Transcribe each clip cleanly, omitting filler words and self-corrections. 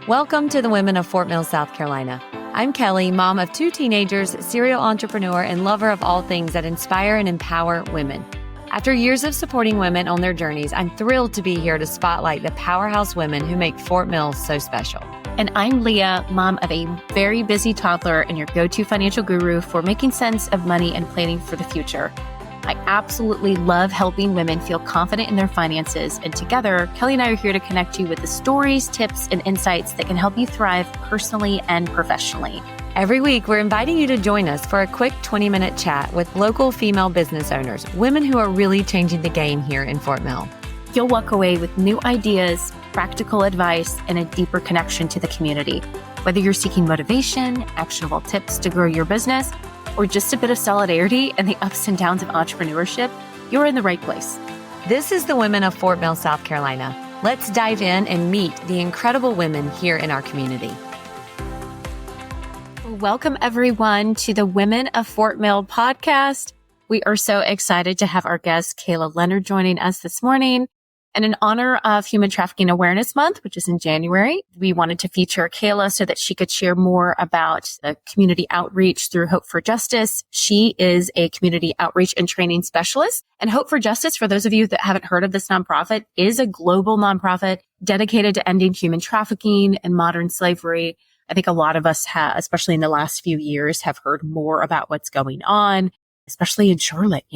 Welcome to the Women of Fort Mill, South Carolina. I'm Kelly, mom of 2 teenagers, serial entrepreneur, and lover of all things that inspire and empower women. After years of supporting women on their journeys, I'm thrilled to be here to spotlight the powerhouse women who make Fort Mill so special. And I'm Leah, mom of a very busy toddler and your go-to financial guru for making sense of money and planning for the future. I absolutely love helping women feel confident in their finances. And together, Kelly and I are here to connect you with the stories, tips, and insights that can help you thrive personally and professionally. Every week, we're inviting you to join us for a quick 20-minute chat with local female business owners, women who are really changing the game here in Fort Mill. You'll walk away with new ideas, practical advice, and a deeper connection to the community. Whether you're seeking motivation, actionable tips to grow your business, or just a bit of solidarity and the ups and downs of entrepreneurship, you're in the right place. This is the Women of Fort Mill, South Carolina. Let's dive in and meet the incredible women here in our community. Welcome, everyone, to the Women of Fort Mill podcast. We are so excited to have our guest, Kayla Leonard, joining us this morning. And in honor of Human Trafficking Awareness Month, which is in January, we wanted to feature Kayla so that she could share more about the community outreach through Hope for Justice. She is a community outreach and training specialist. And Hope for Justice, for those of you that haven't heard of this nonprofit, is a global nonprofit dedicated to ending human trafficking and modern slavery. I think a lot of us have, especially in the last few years, have heard more about what's going on, especially in Charlotte,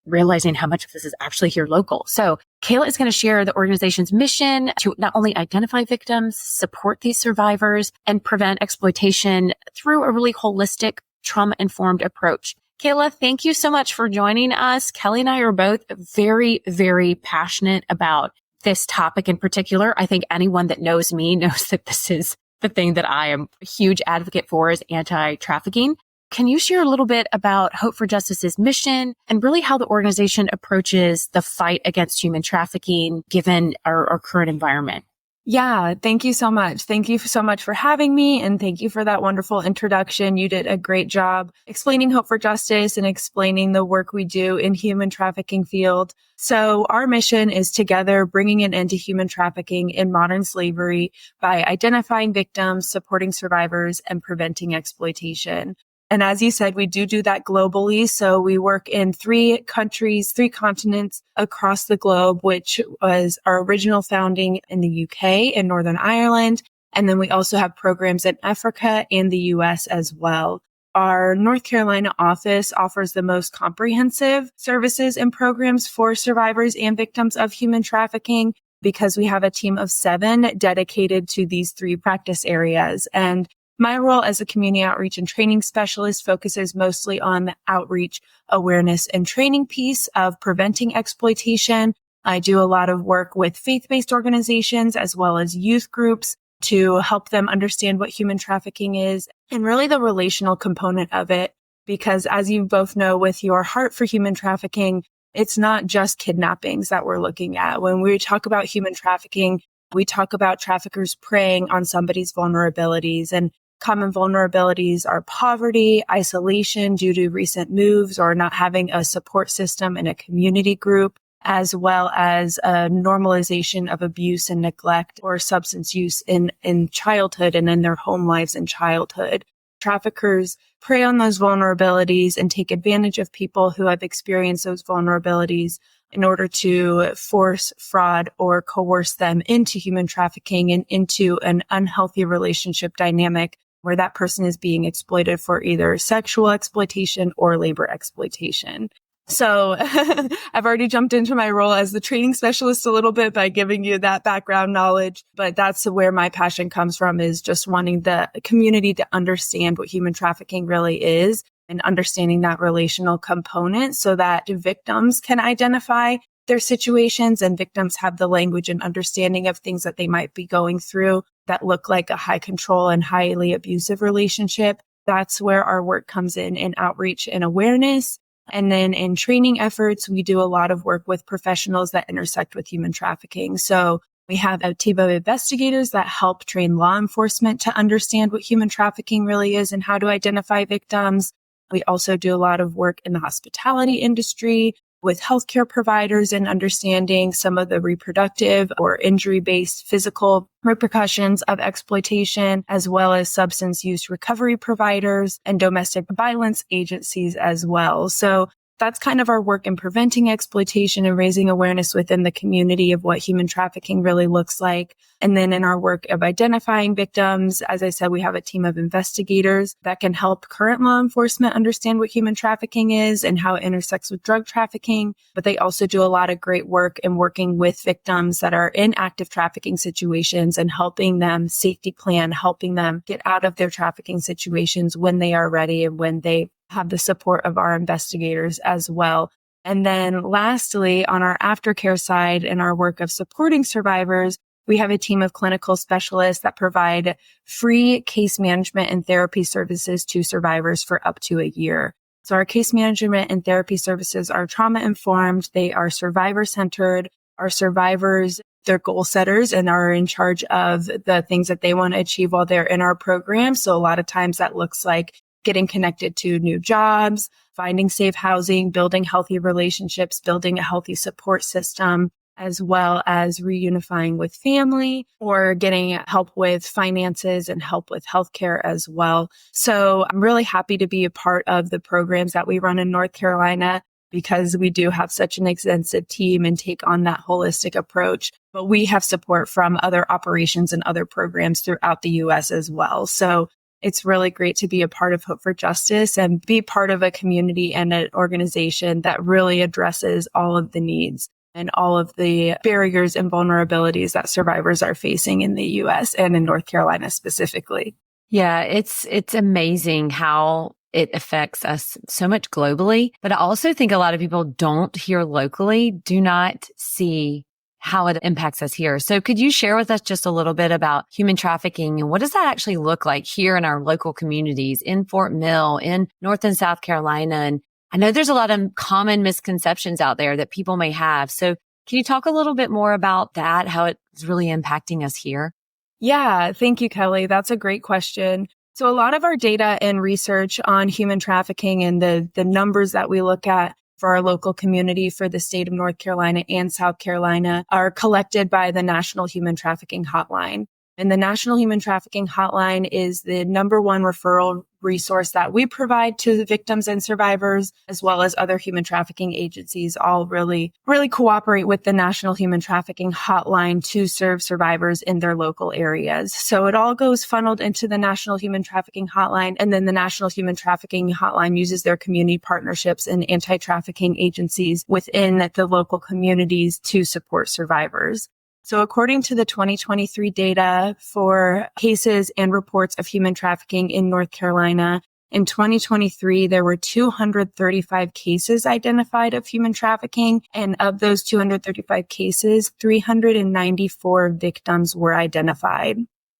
realizing how much of this is actually here local. So Kayla is going to share the organization's mission to not only identify victims, support these survivors, and prevent exploitation through a really holistic, trauma-informed approach. Kayla, thank you so much for joining us. Kelly and I are both very, very passionate about this topic in particular. I think anyone that knows me knows that this is the thing that I am a huge advocate for, is anti-trafficking. Can you share a little bit about Hope for Justice's mission and really how the organization approaches the fight against human trafficking given our current environment? Yeah, thank you so much. Thank you so much for having me, and thank you for that wonderful introduction. You did a great job explaining Hope for Justice and explaining the work we do in human trafficking field. So our mission is together bringing an end to human trafficking in modern slavery by identifying victims, supporting survivors, and preventing exploitation. And as you said, we do that globally. So we work in 3 countries, 3 continents across the globe, which was our original founding in the UK and Northern Ireland. And then we also have programs in Africa and the US as well. Our North Carolina office offers the most comprehensive services and programs for survivors and victims of human trafficking because we have a team of 7 dedicated to these 3 practice areas. And my role as a community outreach and training specialist focuses mostly on the outreach, awareness, and training piece of preventing exploitation. I do a lot of work with faith-based organizations as well as youth groups to help them understand what human trafficking is and really the relational component of it. Because as you both know, with your heart for human trafficking, it's not just kidnappings that we're looking at. When we talk about human trafficking, we talk about traffickers preying on somebody's vulnerabilities, and common vulnerabilities are poverty, isolation due to recent moves or not having a support system in a community group, as well as a normalization of abuse and neglect or substance use in childhood and in their home lives in childhood. Traffickers prey on those vulnerabilities and take advantage of people who have experienced those vulnerabilities in order to force, fraud, or coerce them into human trafficking and into an unhealthy relationship dynamic where that person is being exploited for either sexual exploitation or labor exploitation. So I've already jumped into my role as the training specialist a little bit by giving you that background knowledge, but that's where my passion comes from, is just wanting the community to understand what human trafficking really is and understanding that relational component so that victims can identify their situations and victims have the language and understanding of things that they might be going through that look like a high control and highly abusive relationship. That's where our work comes in outreach and awareness. And then in training efforts, we do a lot of work with professionals that intersect with human trafficking. So we have a team of investigators that help train law enforcement to understand what human trafficking really is and how to identify victims. We also do a lot of work in the hospitality industry with healthcare providers and understanding some of the reproductive or injury-based physical repercussions of exploitation, as well as substance use recovery providers and domestic violence agencies as well. So that's kind of our work in preventing exploitation and raising awareness within the community of what human trafficking really looks like. And then in our work of identifying victims, as I said, we have a team of investigators that can help current law enforcement understand what human trafficking is and how it intersects with drug trafficking. But they also do a lot of great work in working with victims that are in active trafficking situations and helping them safety plan, helping them get out of their trafficking situations when they are ready and when they have the support of our investigators as well. And then lastly, on our aftercare side and our work of supporting survivors, we have a team of clinical specialists that provide free case management and therapy services to survivors for up to a year. So our case management and therapy services are trauma-informed. They are survivor-centered. Our survivors, they're goal setters and are in charge of the things that they want to achieve while they're in our program. So a lot of times that looks like getting connected to new jobs, finding safe housing, building healthy relationships, building a healthy support system, as well as reunifying with family or getting help with finances and help with healthcare as well. So I'm really happy to be a part of the programs that we run in North Carolina because we do have such an extensive team and take on that holistic approach. But we have support from other operations and other programs throughout the U.S. as well. So it's really great to be a part of Hope for Justice and be part of a community and an organization that really addresses all of the needs and all of the barriers and vulnerabilities that survivors are facing in the U.S. and in North Carolina specifically. Yeah, it's amazing how it affects us so much globally. But I also think a lot of people don't here locally, do not see how it impacts us here. So could you share with us just a little bit about human trafficking and what does that actually look like here in our local communities in Fort Mill, in North and South Carolina? And I know there's a lot of common misconceptions out there that people may have. So can you talk a little bit more about that, how it's really impacting us here? Yeah, thank you, Kelly. That's a great question. So a lot of our data and research on human trafficking and the numbers that we look at for our local community for the state of North Carolina and South Carolina are collected by the National Human Trafficking Hotline. And the National Human Trafficking Hotline is the number one referral resource that we provide to victims and survivors, as well as other human trafficking agencies, all really cooperate with the National Human Trafficking Hotline to serve survivors in their local areas. So it all goes funneled into the National Human Trafficking Hotline, and then the National Human Trafficking Hotline uses their community partnerships and anti-trafficking agencies within the local communities to support survivors. So according to the 2023 data for cases and reports of human trafficking in North Carolina, in 2023, there were 235 cases identified of human trafficking. And of those 235 cases, 394 victims were identified.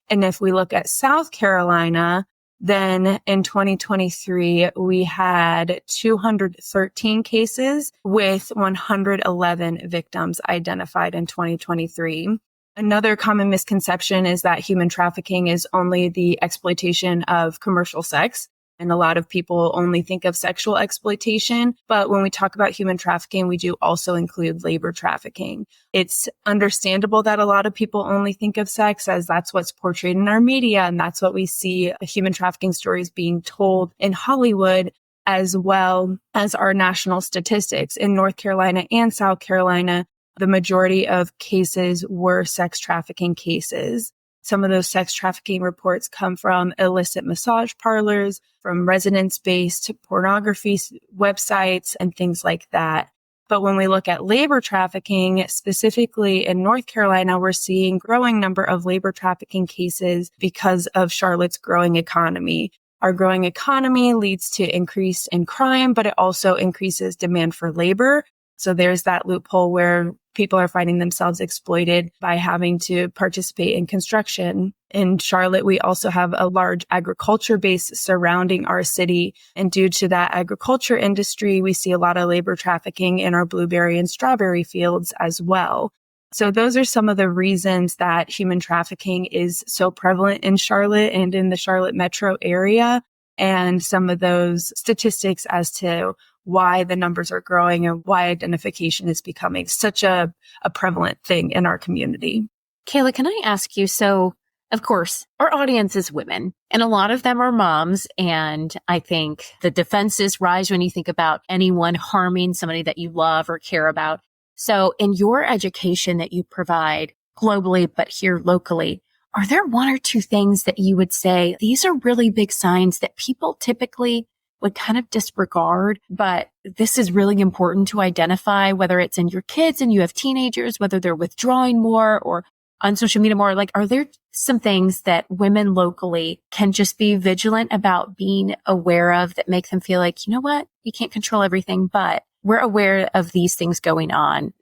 And if we look at South Carolina, then in 2023, we had 213 cases with 111 victims identified in 2023. Another common misconception is that human trafficking is only the exploitation of commercial sex. And a lot of people only think of sexual exploitation. But when we talk about human trafficking, we do also include labor trafficking. It's understandable that a lot of people only think of sex as that's what's portrayed in our media. And that's what we see human trafficking stories being told in Hollywood, as well as our national statistics. In North Carolina and South Carolina, the majority of cases were sex trafficking cases. Some of those sex trafficking reports come from illicit massage parlors, from residence-based pornography websites, and things like that. But when we look at labor trafficking, specifically in North Carolina, we're seeing growing number of labor trafficking cases because of Charlotte's growing economy. Our growing economy leads to increase in crime, but it also increases demand for labor. So there's that loophole where people are finding themselves exploited by having to participate in construction. In Charlotte, we also have a large agriculture base surrounding our city. And due to that agriculture industry, we see a lot of labor trafficking in our blueberry and strawberry fields as well. So those are some of the reasons that human trafficking is so prevalent in Charlotte and in the Charlotte metro area, and some of those statistics as to why the numbers are growing and why identification is becoming such a prevalent thing in our community. Kayla, can I ask you, so of course, our audience is women, and a lot of them are moms. And I think the defenses rise when you think about anyone harming somebody that you love or care about. So in your education that you provide globally, but here locally, are there one or two things that you would say, these are really big signs that people typically would kind of disregard, but this is really important to identify, whether it's in your kids and you have teenagers, whether they're withdrawing more or on social media more? Like, are there some things that women locally can just be vigilant about being aware of that make them feel like, you know what, you can't control everything, but we're aware of these things going on?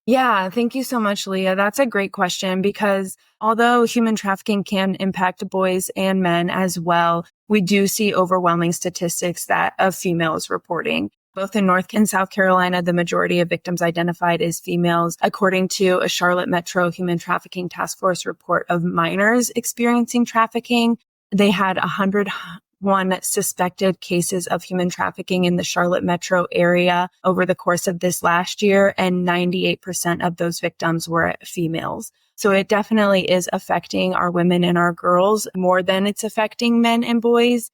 Yeah, thank you so much, Leah. That's a great question because although human trafficking can impact boys and men as well, we do see overwhelming statistics that of females reporting. Both in North and South Carolina, the majority of victims identified as females, according to a Charlotte Metro Human Trafficking Task Force report of minors experiencing trafficking. They had 101 suspected cases of human trafficking in the Charlotte Metro area over the course of this last year, and 98% of those victims were females. So it definitely is affecting our women and our girls more than it's affecting men and boys.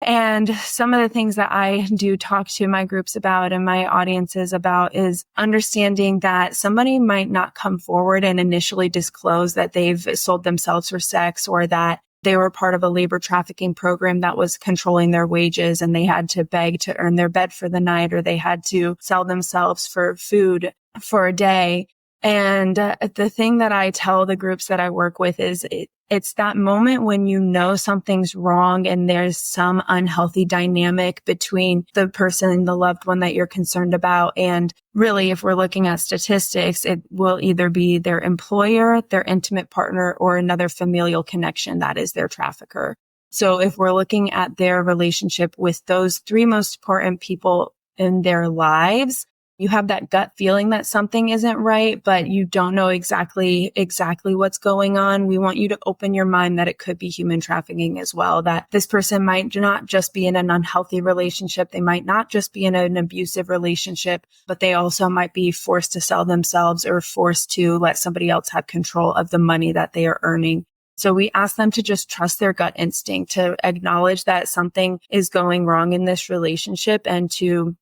And some of the things that I do talk to my groups about and my audiences about is understanding that somebody might not come forward and initially disclose that they've sold themselves for sex or that they were part of a labor trafficking program that was controlling their wages and they had to beg to earn their bed for the night, or they had to sell themselves for food for a day. And the thing that I tell the groups that I work with is it's that moment when you know something's wrong and there's some unhealthy dynamic between the person and the loved one that you're concerned about. And really, if we're looking at statistics, it will either be their employer, their intimate partner, or another familial connection that is their trafficker. So if we're looking at their relationship with those three most important people in their lives, you have that gut feeling that something isn't right, but you don't know exactly what's going on. We want you to open your mind that it could be human trafficking as well, that this person might not just be in an unhealthy relationship. They might not just be in an abusive relationship, but they also might be forced to sell themselves or forced to let somebody else have control of the money that they are earning. So we ask them to just trust their gut instinct, to acknowledge that something is going wrong in this relationship, and to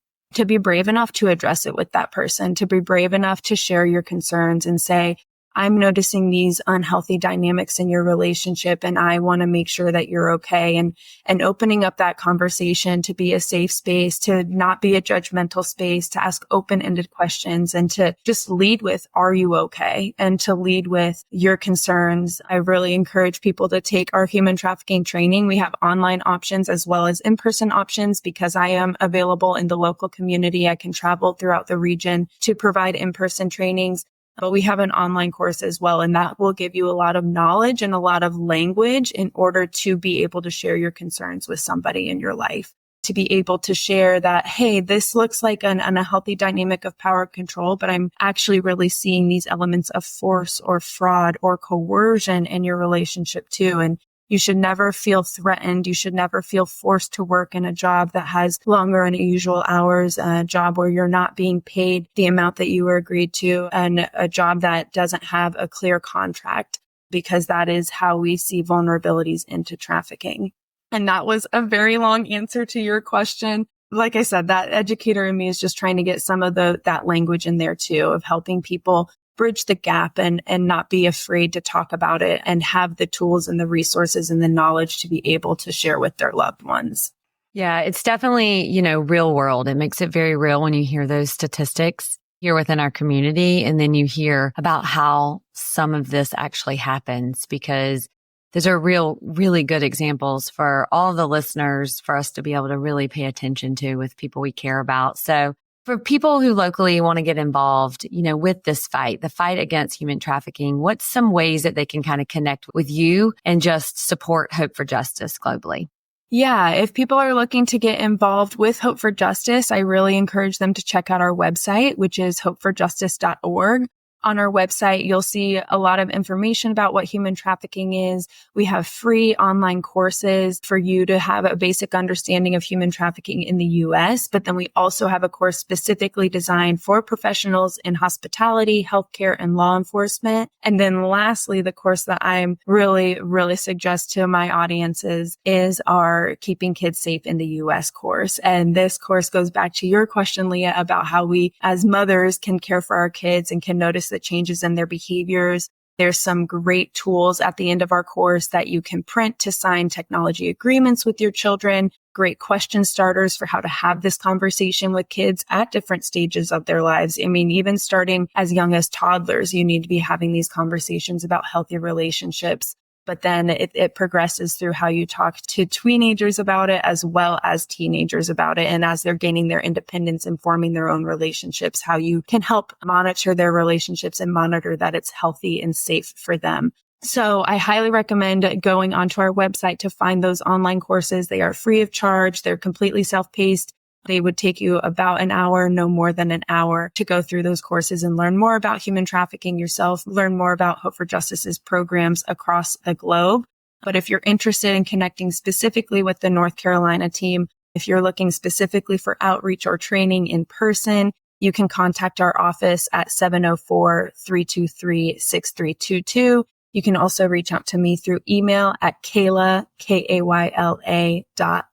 be brave enough to address it with that person, to be brave enough to share your concerns and say, I'm noticing these unhealthy dynamics in your relationship and I want to make sure that you're okay. And opening up that conversation to be a safe space, to not be a judgmental space, to ask open-ended questions and to just lead with, are you okay? And to lead with your concerns. I really encourage people to take our human trafficking training. We have online options as well as in-person options because I am available in the local community. I can travel throughout the region to provide in-person trainings. But we have an online course as well, and that will give you a lot of knowledge and a lot of language in order to be able to share your concerns with somebody in your life, to be able to share that, hey, this looks like an unhealthy dynamic of power control, but I'm actually really seeing these elements of force or fraud or coercion in your relationship too. And you should never feel threatened. You should never feel forced to work in a job that has longer and usual hours, a job where you're not being paid the amount that you were agreed to, and a job that doesn't have a clear contract, because that is how we see vulnerabilities into trafficking. And that was a very long answer to your question. Like I said, that educator in me is just trying to get some of that language in there too, of helping people bridge the gap and not be afraid to talk about it and have the tools and the resources and the knowledge to be able to share with their loved ones. Yeah, it's definitely, real world. It makes it very real when you hear those statistics here within our community. And then you hear about how some of this actually happens, because those are really good examples for all the listeners, for us to be able to really pay attention to with people we care about. So for people who locally want to get involved, with this fight, the fight against human trafficking, what's some ways that they can kind of connect with you and just support Hope for Justice globally? Yeah, if people are looking to get involved with Hope for Justice, I really encourage them to check out our website, which is hopeforjustice.org. On our website, you'll see a lot of information about what human trafficking is. We have free online courses for you to have a basic understanding of human trafficking in the US, but then we also have a course specifically designed for professionals in hospitality, healthcare, and law enforcement. And then lastly, the course that I'm really suggest to my audiences is our Keeping Kids Safe in the US course. And this course goes back to your question, Leah, about how we as mothers can care for our kids and can notice the changes in their behaviors. There's some great tools at the end of our course that you can print to sign technology agreements with your children, great question starters for how to have this conversation with kids at different stages of their lives. I mean, even starting as young as toddlers, you need to be having these conversations about healthy relationships. But then it progresses through how you talk to teenagers about it as well as teenagers about it. And as they're gaining their independence and forming their own relationships, how you can help monitor their relationships and monitor that it's healthy and safe for them. So I highly recommend going onto our website to find those online courses. They are free of charge. They're completely self-paced. They would take you about an hour, no more than an hour, to go through those courses and learn more about human trafficking yourself, learn more about Hope for Justice's programs across the globe. But if you're interested in connecting specifically with the North Carolina team, if you're looking specifically for outreach or training in person, you can contact our office at 704-323-6322. You can also reach out to me through email at Kayla,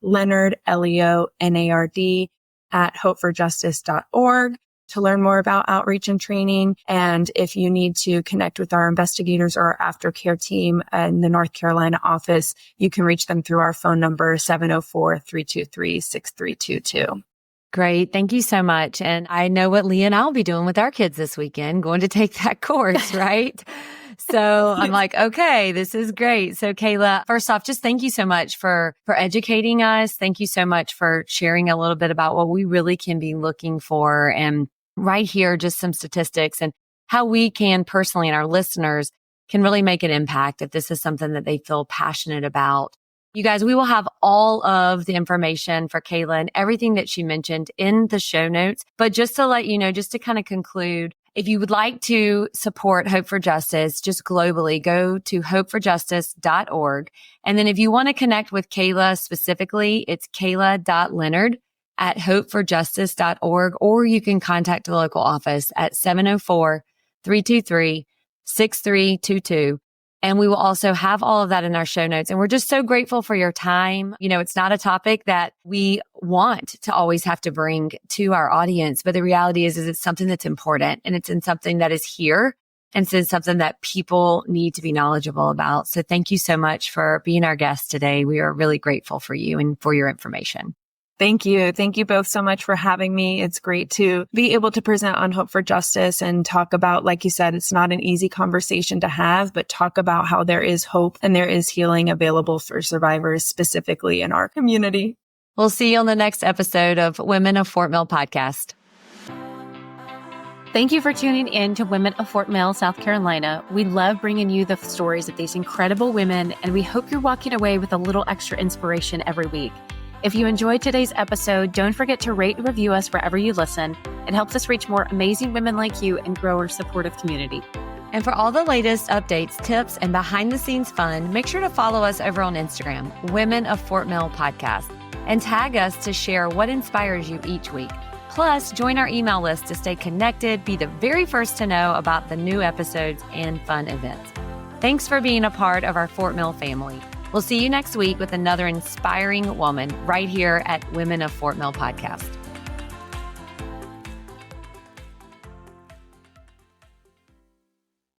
Leonard, Leonard, at hopeforjustice.org to learn more about outreach and training. And if you need to connect with our investigators or our aftercare team in the North Carolina office, you can reach them through our phone number, 704-323-6322. Great. Thank you so much. And I know what Leah and I'll be doing with our kids this weekend, going to take that course, right? So I'm like, okay, this is great. So Kayla, first off, just thank you so much for educating us. Thank you so much for sharing a little bit about what we really can be looking for. And right here, just some statistics and how we can personally, and our listeners can really make an impact if this is something that they feel passionate about. You guys, we will have all of the information for Kayla and everything that she mentioned in the show notes. But just to let you know, just to kind of conclude, if you would like to support Hope for Justice, just globally, go to hopeforjustice.org. And then if you want to connect with Kayla specifically, it's Kayla.Leonard at hopeforjustice.org, or you can contact the local office at 704-323-6322. And we will also have all of that in our show notes. And we're just so grateful for your time. You know, it's not a topic that we want to always have to bring to our audience, but the reality is it's something that's important, and it's in something that is here. And so it's something that people need to be knowledgeable about. So thank you so much for being our guest today. We are really grateful for you and for your information. Thank you. Thank you both so much for having me. It's great to be able to present on Hope for Justice and talk about, like you said, it's not an easy conversation to have, but talk about how there is hope and there is healing available for survivors, specifically in our community. We'll see you on the next episode of Women of Fort Mill podcast. Thank you for tuning in to Women of Fort Mill, South Carolina. We love bringing you the stories of these incredible women, and we hope you're walking away with a little extra inspiration every week. If you enjoyed today's episode, don't forget to rate and review us wherever you listen. It helps us reach more amazing women like you and grow our supportive community. And for all the latest updates, tips, and behind-the-scenes fun, make sure to follow us over on Instagram, Women of Fort Mill Podcast, and tag us to share what inspires you each week. Plus, join our email list to stay connected, be the very first to know about the new episodes and fun events. Thanks for being a part of our Fort Mill family. We'll see you next week with another inspiring woman right here at Women of Fort Mill Podcast.